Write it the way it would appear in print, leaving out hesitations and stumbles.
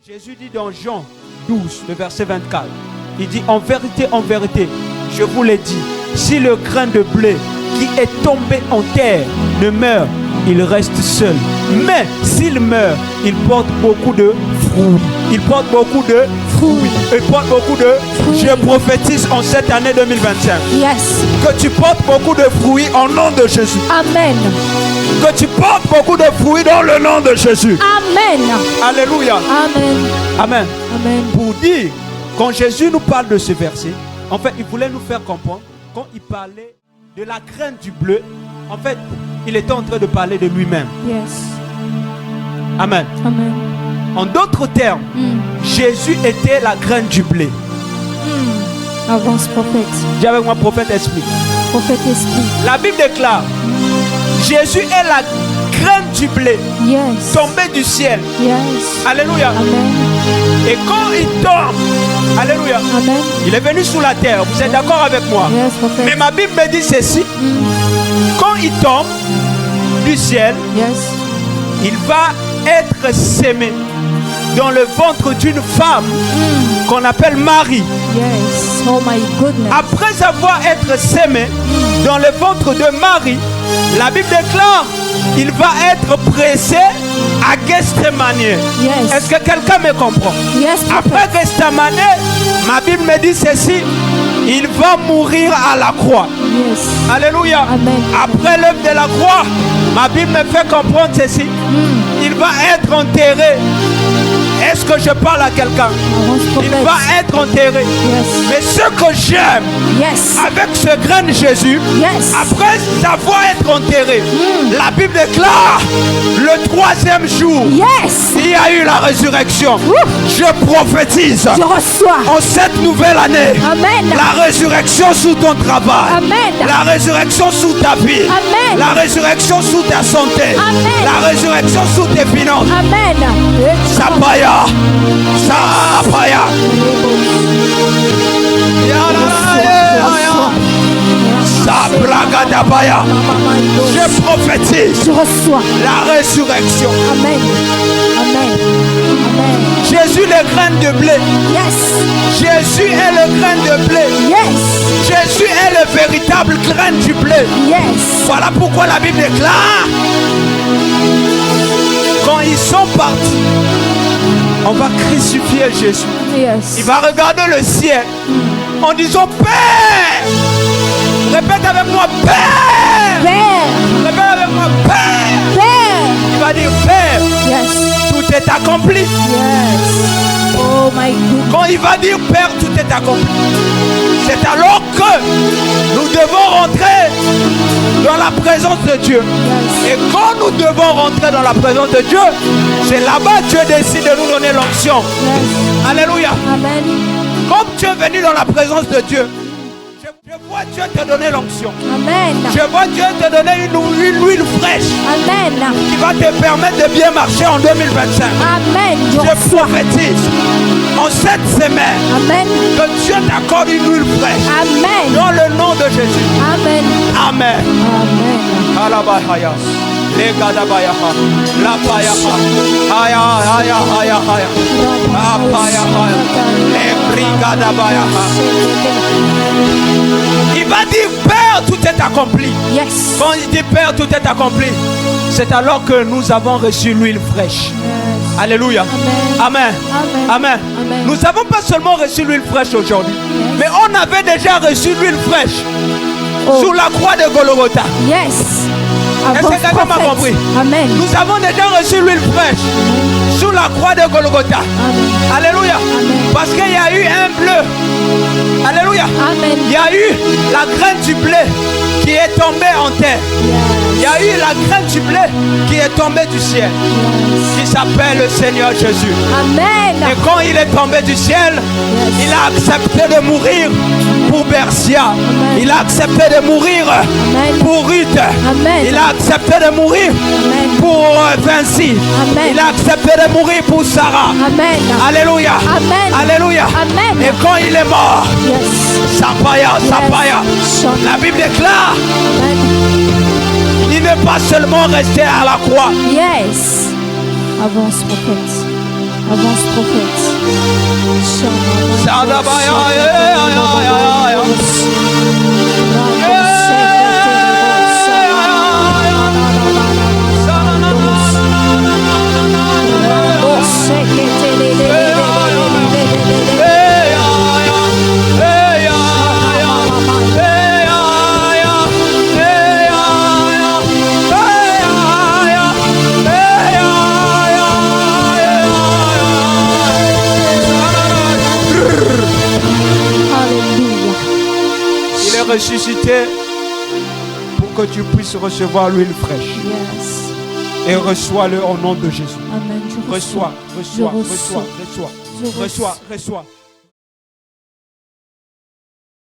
Jésus dit dans Jean 12, le verset 24, il dit en vérité, je vous l'ai dit, si le grain de blé qui est tombé en terre ne meurt, il reste seul. Mais s'il meurt, il porte beaucoup de fruits. Il porte beaucoup de fruits. Il porte beaucoup de fruits. Je prophétise en cette année 2025. Yes. Que tu portes beaucoup de fruits en nom de Jésus. Amen. Que tu portes beaucoup de fruits dans le nom de Jésus. Amen. Alléluia. Amen. Amen. Amen. Pour dire, quand Jésus nous parle de ce verset, en fait, il voulait nous faire comprendre, quand il parlait de la graine du bleu, en fait, il était en train de parler de lui-même. Yes. Amen. Amen. En d'autres termes, Jésus était la graine du blé. Avance, prophète. Dis avec moi, prophète, explique. Prophète, explique. La Bible déclare, Jésus est la graine du blé, Yes. tombée du ciel. Yes. Alléluia. Amen. Et quand il tombe, alléluia, Amen. il est venu sous la terre. Vous êtes d'accord avec moi? Yes, prophète. Mais ma Bible me dit ceci. Quand il tombe du ciel, Yes. il va être sémé dans le ventre d'une femme qu'on appelle Marie. Yes. Oh my goodness. Après avoir été sémé dans le ventre de Marie, la Bible déclare il va être pressé à Gethsemane. Yes. Est-ce que quelqu'un me comprend? Yes, Après Gethsemane, ma Bible me dit ceci, il va mourir à la croix. Yes. Alléluia. Amen. Après l'œuvre de la croix, ma Bible me fait comprendre ceci. Il va être enterré. Est-ce que je parle à quelqu'un? Il va être enterré. Yes. Mais ce que j'aime Yes. avec ce grain de Jésus, Yes. après savoir être enterré, la Bible déclare le troisième jour, Yes. il y a eu la résurrection. Je prophétise Je reçois. en cette nouvelle année Amen. la résurrection sous ton travail. Amen. La résurrection sous ta vie. Amen. La résurrection sous ta santé. Amen. La résurrection sous tes finances. Amen. Sapaya. Sapaya. Sabragadabaya. Je prophétise Je reçois. la résurrection. Amen. Amen. Amen. Jésus le grain de blé. Yes. Jésus est le grain de blé. Yes. Jésus est le véritable grain du blé. Yes. Voilà pourquoi la Bible déclare, quand ils sont partis, on va crucifier Jésus. Yes. Il va regarder le ciel en disant Père. Répète avec moi Père. Père. Répète avec moi Père. Père. Il va dire Père. Yes. Tout est accompli. Yes. Oh my goodness. Quand il va dire Père, tout est accompli. C'est alors que nous devons rentrer dans la présence de Dieu. Yes. Et quand nous devons rentrer dans la présence de Dieu, c'est là-bas que Dieu décide de nous donner l'onction. Yes. Alléluia. Amen. Comme tu es venu dans la présence de Dieu, je vois Dieu te donner l'onction. Amen. Je vois Dieu te donner une huile fraîche Amen. qui va te permettre de bien marcher en 2025. Amen. Je prophétise en cette semaine Amen. que Dieu t'accorde une huile fraîche. Amen. Dans le nom de Jésus. Amen. Amen. Amen. Alabahaya. Legadabayaha. Lapayaha. Haya, haya, haya, haya. Lapayaha. Lebrigadabayaha. Il va dire Père, tout est accompli. Yes. Quand il dit Père, tout est accompli, c'est alors que nous avons reçu l'huile fraîche. Yes. Alléluia. Amen. Amen. Amen. Amen. Nous n'avons pas seulement reçu l'huile fraîche aujourd'hui, mais on avait déjà reçu l'huile fraîche sur la croix de Golgotha. Yes. Est-ce que quelqu'un m'a compris? Amen. Nous avons déjà reçu l'huile fraîche sur la croix de Golgotha. Amen. Alléluia. Amen. Parce qu'il y a eu un bleu. Alléluia. Amen. Il y a eu la graine du blé qui est tombée en terre. Il y a eu la graine du blé qui est tombée du ciel, qui s'appelle le Seigneur Jésus. Amen. Et quand il est tombé du ciel, il a accepté de mourir pour Bersia. Il a accepté de mourir pour Ruth. Amen. Il a accepté de mourir pour Vinci. Amen. Il a accepté de mourir pour Sarah. Amen. Alléluia. Amen. Alléluia. Amen. Et quand il est mort, Yes. Sapaya, Sapaya, Yes. la Bible déclare, Amen. il n'est pas seulement resté à la croix. Yes. Avance, prophète. Avance, prophète. Ressuscité pour que tu puisses recevoir l'huile fraîche. Yes. Et reçois-le au nom de Jésus. Amen. Reçois.